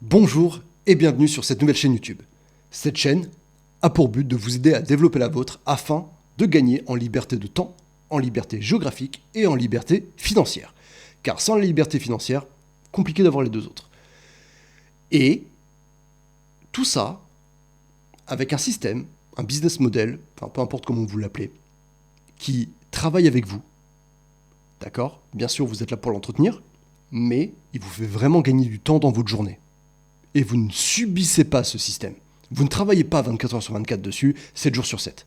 Bonjour et bienvenue sur cette nouvelle chaîne YouTube. Cette chaîne a pour but de vous aider à développer la vôtre afin de gagner en liberté de temps, en liberté géographique et en liberté financière. Car sans la liberté financière, compliqué d'avoir les deux autres. Et tout ça avec un système, un business model, enfin peu importe comment vous l'appelez, qui travaille avec vous. D'accord ? Bien sûr, vous êtes là pour l'entretenir, mais il vous fait vraiment gagner du temps dans votre journée. Et vous ne subissez pas ce système. Vous ne travaillez pas 24 heures sur 24 dessus, 7 jours sur 7.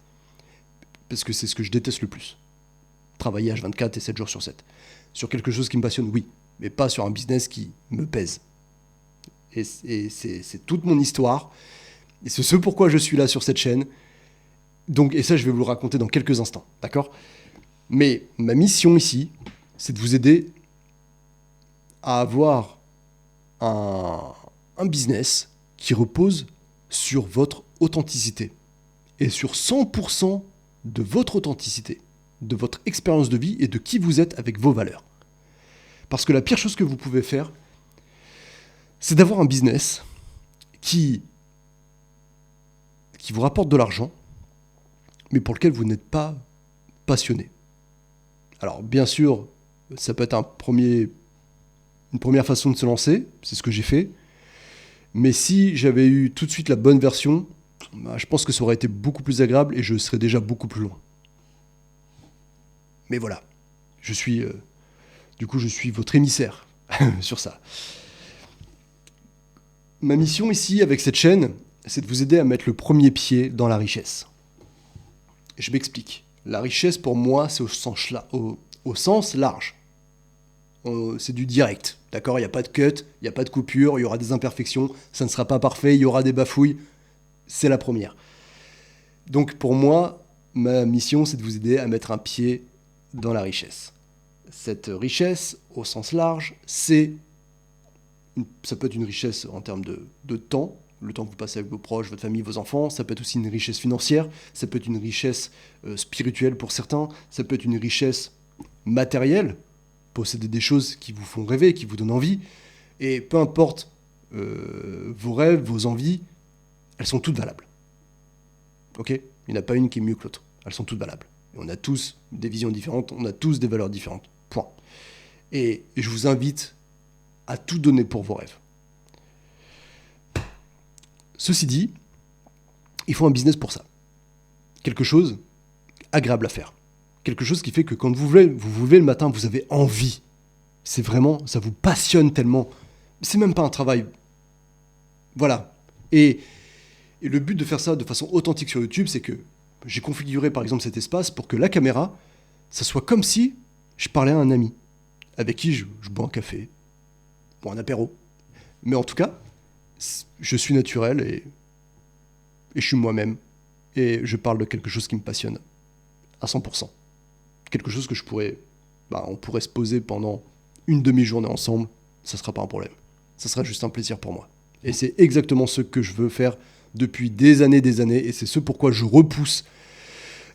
Parce que c'est ce que je déteste le plus. Travailler H24 et 7 jours sur 7. Sur quelque chose qui me passionne, oui, mais pas sur un business qui me pèse. Et c'est toute mon histoire. Et c'est ce pourquoi je suis là sur cette chaîne. Donc, et ça, je vais vous le raconter dans quelques instants, d'accord ? Mais ma mission ici, c'est de vous aider à avoir un business qui repose sur votre authenticité et sur 100% de votre authenticité, de votre expérience de vie et de qui vous êtes avec vos valeurs. Parce que la pire chose que vous pouvez faire, c'est d'avoir un business qui vous rapporte de l'argent, mais pour lequel vous n'êtes pas passionné. Alors bien sûr, ça peut être une première façon de se lancer, c'est ce que j'ai fait. Mais si j'avais eu tout de suite la bonne version, je pense que ça aurait été beaucoup plus agréable et je serais déjà beaucoup plus loin. Mais voilà, je suis votre émissaire sur ça. Ma mission ici avec cette chaîne, c'est de vous aider à mettre le premier pied dans la richesse. Je m'explique. La richesse pour moi, c'est au sens large. C'est du direct, d'accord ? Il n'y a pas de cut, il n'y a pas de coupure, il y aura des imperfections, ça ne sera pas parfait, il y aura des bafouilles. C'est la première. Donc pour moi, ma mission, c'est de vous aider à mettre un pied dans la richesse. Cette richesse, au sens large, ça peut être une richesse en termes de temps, le temps que vous passez avec vos proches, votre famille, vos enfants. Ça peut être aussi une richesse financière, ça peut être une richesse spirituelle pour certains, ça peut être une richesse matérielle, posséder des choses qui vous font rêver, qui vous donnent envie. Et peu importe vos rêves, vos envies, elles sont toutes valables. Ok ? Il n'y en a pas une qui est mieux que l'autre. Elles sont toutes valables. Et on a tous des visions différentes, on a tous des valeurs différentes. Point. Et je vous invite à tout donner pour vos rêves. Ceci dit, il faut un business pour ça. Quelque chose agréable à faire. Quelque chose qui fait que quand vous vous levez le matin, vous avez envie. C'est vraiment, ça vous passionne tellement. C'est même pas un travail. Voilà. Et le but de faire ça de façon authentique sur YouTube, c'est que j'ai configuré par exemple cet espace pour que la caméra, ça soit comme si je parlais à un ami, avec qui je bois un café, ou un apéro. Mais en tout cas, je suis naturel et je suis moi-même. Et je parle de quelque chose qui me passionne à 100%. Quelque chose que on pourrait se poser pendant une demi-journée ensemble, ça sera pas un problème. Ça sera juste un plaisir pour moi. Et c'est exactement ce que je veux faire depuis des années, et c'est ce pourquoi je repousse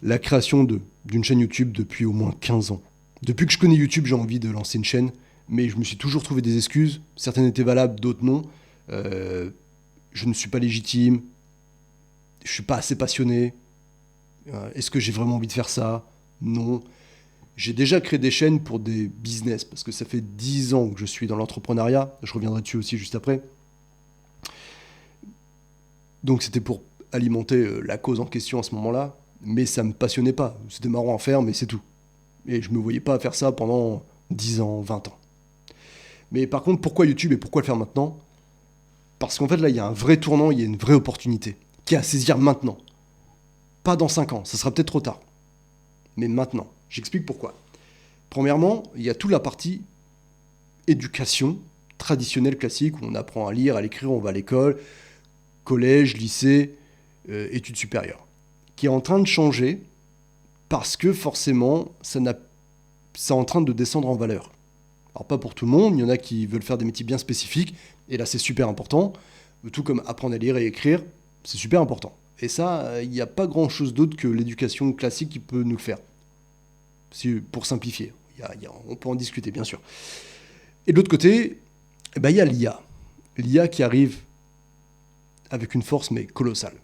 la création d'une chaîne YouTube depuis au moins 15 ans. Depuis que je connais YouTube, j'ai envie de lancer une chaîne, mais je me suis toujours trouvé des excuses. Certaines étaient valables, d'autres non. Je ne suis pas légitime, je suis pas assez passionné. Est-ce que j'ai vraiment envie de faire ça ? Non. J'ai déjà créé des chaînes pour des business, parce que ça fait 10 ans que je suis dans l'entrepreneuriat. Je reviendrai dessus aussi juste après. Donc c'était pour alimenter la cause en question à ce moment-là, mais ça ne me passionnait pas. C'était marrant à faire, mais c'est tout. Et je ne me voyais pas faire ça pendant 10 ans, 20 ans. Mais par contre, pourquoi YouTube et pourquoi le faire maintenant ? Parce qu'en fait, là, il y a un vrai tournant, il y a une vraie opportunité qui est à saisir maintenant. Pas dans 5 ans, ça sera peut-être trop tard. Mais maintenant. J'explique pourquoi. Premièrement, il y a toute la partie éducation traditionnelle classique où on apprend à lire, à l'écrire, on va à l'école, collège, lycée, études supérieures, qui est en train de changer parce que forcément, c'est en train de descendre en valeur. Alors pas pour tout le monde, il y en a qui veulent faire des métiers bien spécifiques, et là c'est super important, tout comme apprendre à lire et écrire, c'est super important. Et ça, il n'y a pas grand-chose d'autre que l'éducation classique qui peut nous le faire. Pour simplifier, on peut en discuter bien sûr. Et de l'autre côté, il y a l'IA. l'IA qui arrive avec une force mais colossale.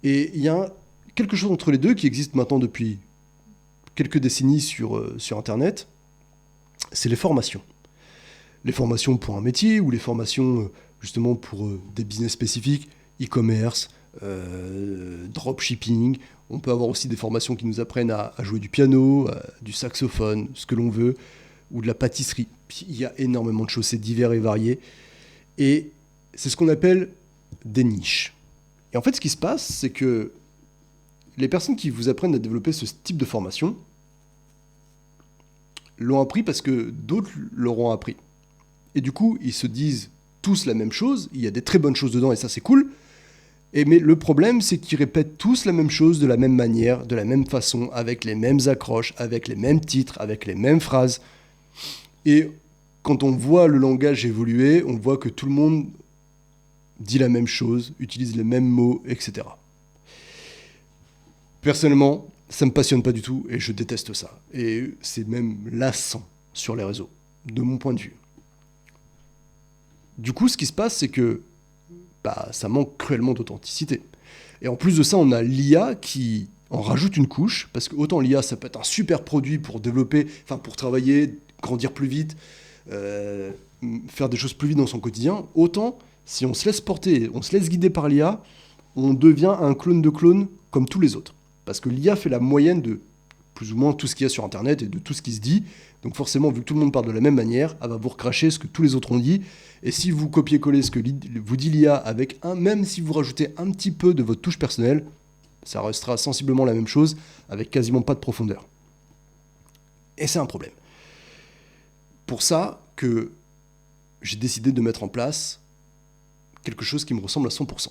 Et il y a quelque chose entre les deux qui existe maintenant depuis quelques décennies sur Internet, c'est les formations. Les formations pour un métier ou les formations justement pour des business spécifiques, e-commerce, dropshipping. On peut avoir aussi des formations qui nous apprennent à jouer du piano, du saxophone, ce que l'on veut, ou de la pâtisserie. Il y a énormément de choses, c'est divers et varié. Et c'est ce qu'on appelle des niches. Et en fait, ce qui se passe, c'est que les personnes qui vous apprennent à développer ce type de formation l'ont appris parce que d'autres l'auront appris. Et du coup, ils se disent tous la même chose, il y a des très bonnes choses dedans et ça c'est cool, mais le problème c'est qu'ils répètent tous la même chose de la même manière, de la même façon, avec les mêmes accroches, avec les mêmes titres, avec les mêmes phrases. Et quand on voit le langage évoluer, on voit que tout le monde dit la même chose, utilise les mêmes mots, etc. Personnellement, ça ne me passionne pas du tout et je déteste ça. Et c'est même lassant sur les réseaux, de mon point de vue. Du coup, ce qui se passe, c'est que ça manque cruellement d'authenticité. Et en plus de ça, on a l'IA qui en rajoute une couche, parce que autant l'IA, ça peut être un super produit pour développer, pour travailler, grandir plus vite, faire des choses plus vite dans son quotidien, autant si on se laisse porter, on se laisse guider par l'IA, on devient un clone de clone comme tous les autres. Parce que l'IA fait la moyenne de plus ou moins tout ce qu'il y a sur Internet et de tout ce qui se dit. Donc forcément, vu que tout le monde parle de la même manière, elle va vous recracher ce que tous les autres ont dit. Et si vous copiez-collez ce que vous dit l'IA avec même si vous rajoutez un petit peu de votre touche personnelle, ça restera sensiblement la même chose avec quasiment pas de profondeur. Et c'est un problème. Pour ça que j'ai décidé de mettre en place quelque chose qui me ressemble à 100%.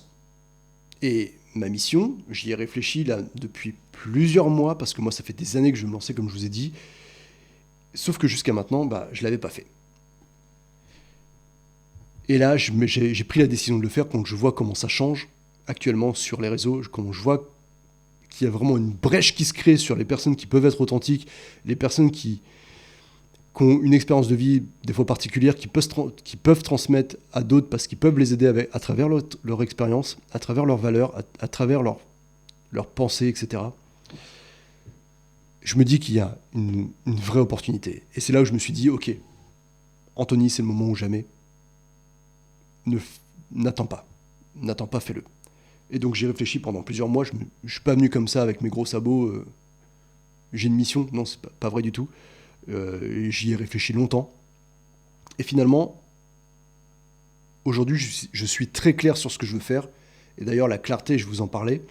Et ma mission, j'y ai réfléchi là depuis plusieurs mois, parce que moi, ça fait des années que je me lançais, comme je vous ai dit. Sauf que jusqu'à maintenant, je ne l'avais pas fait. Et là, j'ai pris la décision de le faire quand je vois comment ça change actuellement sur les réseaux, quand je vois qu'il y a vraiment une brèche qui se crée sur les personnes qui peuvent être authentiques, les personnes qui ont une expérience de vie des fois particulière, qui peuvent transmettre à d'autres parce qu'ils peuvent les aider à travers leur expérience, à travers leurs valeurs, à travers leurs pensées, etc. Je me dis qu'il y a une vraie opportunité. Et c'est là où je me suis dit, ok, Anthony, c'est le moment ou jamais. N'attends pas, fais-le. Et donc j'ai réfléchi pendant plusieurs mois, je ne suis pas venu comme ça avec mes gros sabots, j'ai une mission, non, c'est pas vrai du tout. J'y ai réfléchi longtemps. Et finalement, aujourd'hui, je suis très clair sur ce que je veux faire. Et d'ailleurs, la clarté, je vous en parlais.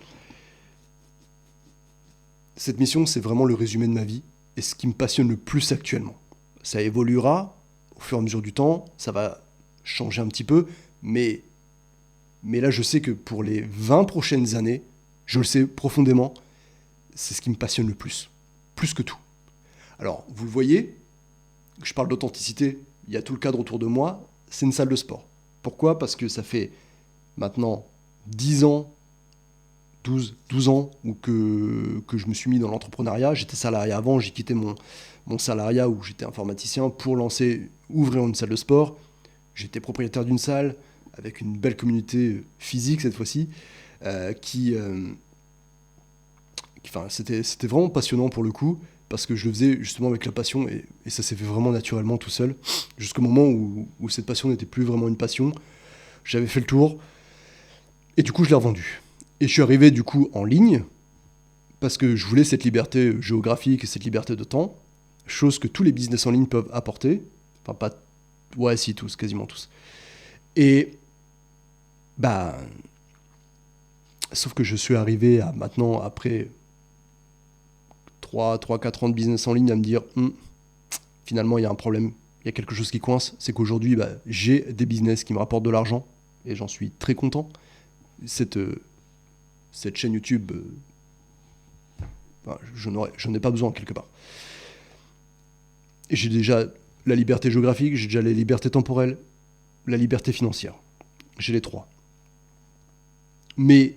Cette mission, c'est vraiment le résumé de ma vie et ce qui me passionne le plus actuellement. Ça évoluera au fur et à mesure du temps, ça va changer un petit peu, mais là, je sais que pour les 20 prochaines années, je le sais profondément, c'est ce qui me passionne le plus que tout. Alors, vous le voyez, je parle d'authenticité, il y a tout le cadre autour de moi, c'est une salle de sport. Pourquoi ? Parce que ça fait maintenant 10 ans, 12 ans que je me suis mis dans l'entrepreneuriat. J'étais salarié avant, j'ai quitté mon salariat où j'étais informaticien pour ouvrir une salle de sport. J'étais propriétaire d'une salle avec une belle communauté physique cette fois-ci, c'était vraiment passionnant pour le coup, parce que je le faisais justement avec la passion, et ça s'est fait vraiment naturellement tout seul, jusqu'au moment où cette passion n'était plus vraiment une passion. J'avais fait le tour, et du coup je l'ai revendu. Et je suis arrivé du coup en ligne, parce que je voulais cette liberté géographique et cette liberté de temps, chose que tous les business en ligne peuvent apporter. Enfin pas... Ouais si, tous, quasiment tous. Et... sauf que je suis arrivé à maintenant, après 3-4 ans de business en ligne, à me dire finalement il y a un problème, il y a quelque chose qui coince, c'est qu'aujourd'hui j'ai des business qui me rapportent de l'argent et j'en suis très content. Cette chaîne YouTube, j'en ai pas besoin quelque part. Et j'ai déjà la liberté géographique, j'ai déjà la liberté temporelle, la liberté financière. J'ai les trois. Mais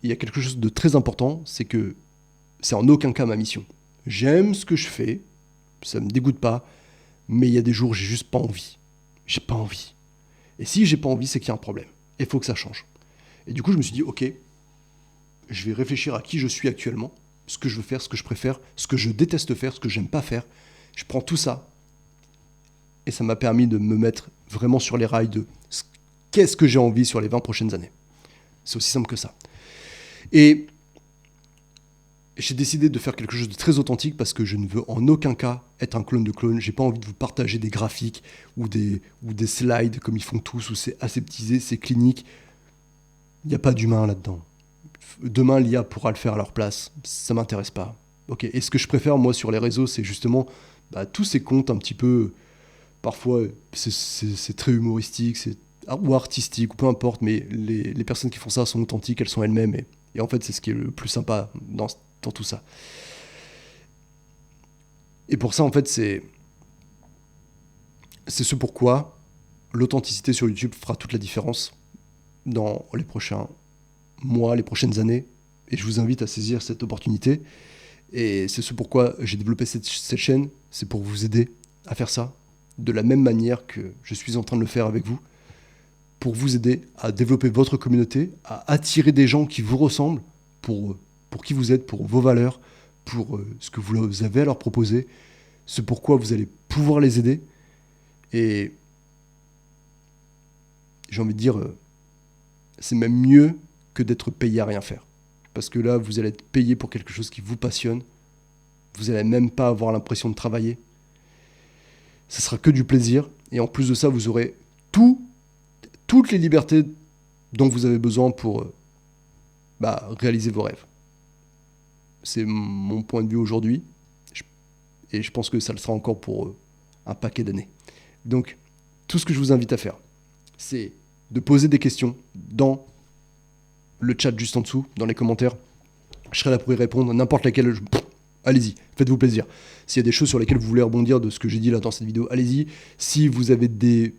il y a quelque chose de très important, c'est que c'est en aucun cas ma mission. J'aime ce que je fais, ça me dégoûte pas, mais il y a des jours où j'ai juste pas envie. J'ai pas envie. Et si j'ai pas envie, c'est qu'il y a un problème. Il faut que ça change. Et du coup, je me suis dit, ok, je vais réfléchir à qui je suis actuellement, ce que je veux faire, ce que je préfère, ce que je déteste faire, ce que j'aime pas faire. Je prends tout ça et ça m'a permis de me mettre vraiment sur les rails de qu'est-ce que j'ai envie sur les 20 prochaines années. C'est aussi simple que ça. Et j'ai décidé de faire quelque chose de très authentique parce que je ne veux en aucun cas être un clone de clone. J'ai pas envie de vous partager des graphiques ou des slides comme ils font tous, où c'est aseptisé, c'est clinique. Il n'y a pas d'humain là-dedans. Demain, l'IA pourra le faire à leur place. Ça m'intéresse pas. Ok. Et ce que je préfère, moi, sur les réseaux, c'est justement tous ces comptes un petit peu... Parfois, c'est très humoristique, ou artistique, ou peu importe, mais les personnes qui font ça sont authentiques, elles sont elles-mêmes. Et en fait, c'est ce qui est le plus sympa dans tout ça. Et pour ça, en fait, c'est ce pourquoi l'authenticité sur YouTube fera toute la différence dans les prochains mois, les prochaines années. Et je vous invite à saisir cette opportunité. Et c'est ce pourquoi j'ai développé cette chaîne. C'est pour vous aider à faire ça de la même manière que je suis en train de le faire avec vous. Pour vous aider à développer votre communauté, à attirer des gens qui vous ressemblent pour qui vous êtes, pour vos valeurs, pour ce que vous avez à leur proposer, ce pourquoi vous allez pouvoir les aider. Et j'ai envie de dire, c'est même mieux que d'être payé à rien faire. Parce que là, vous allez être payé pour quelque chose qui vous passionne. Vous n'allez même pas avoir l'impression de travailler. Ce sera que du plaisir. Et en plus de ça, vous aurez toutes les libertés dont vous avez besoin pour réaliser vos rêves. C'est mon point de vue aujourd'hui. Et je pense que ça le sera encore pour un paquet d'années. Donc, tout ce que je vous invite à faire, c'est de poser des questions dans le chat juste en dessous, dans les commentaires. Je serai là pour y répondre, n'importe laquelle. Allez-y, faites-vous plaisir. S'il y a des choses sur lesquelles vous voulez rebondir de ce que j'ai dit là dans cette vidéo, allez-y. Si vous avez des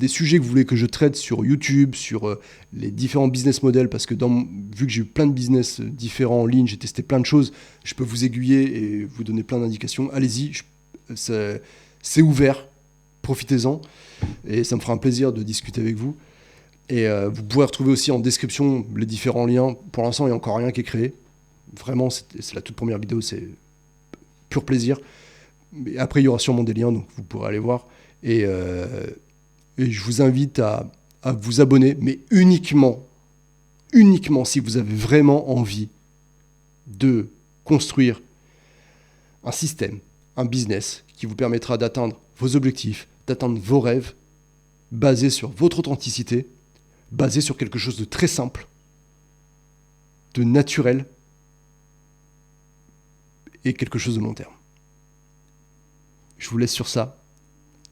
sujets que vous voulez que je traite sur YouTube, sur les différents business models, parce que vu que j'ai eu plein de business différents en ligne, j'ai testé plein de choses, je peux vous aiguiller et vous donner plein d'indications. Allez-y, c'est ouvert, profitez-en, et ça me fera un plaisir de discuter avec vous. Et vous pouvez retrouver aussi en description les différents liens. Pour l'instant, il n'y a encore rien qui est créé. Vraiment, c'est la toute première vidéo, c'est pur plaisir. Mais après, il y aura sûrement des liens, donc vous pourrez aller voir. Et je vous invite à vous abonner, mais uniquement si vous avez vraiment envie de construire un système, un business qui vous permettra d'atteindre vos objectifs, d'atteindre vos rêves, basé sur votre authenticité, basé sur quelque chose de très simple, de naturel et quelque chose de long terme. Je vous laisse sur ça.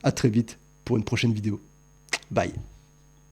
À très vite pour une prochaine vidéo. Bye.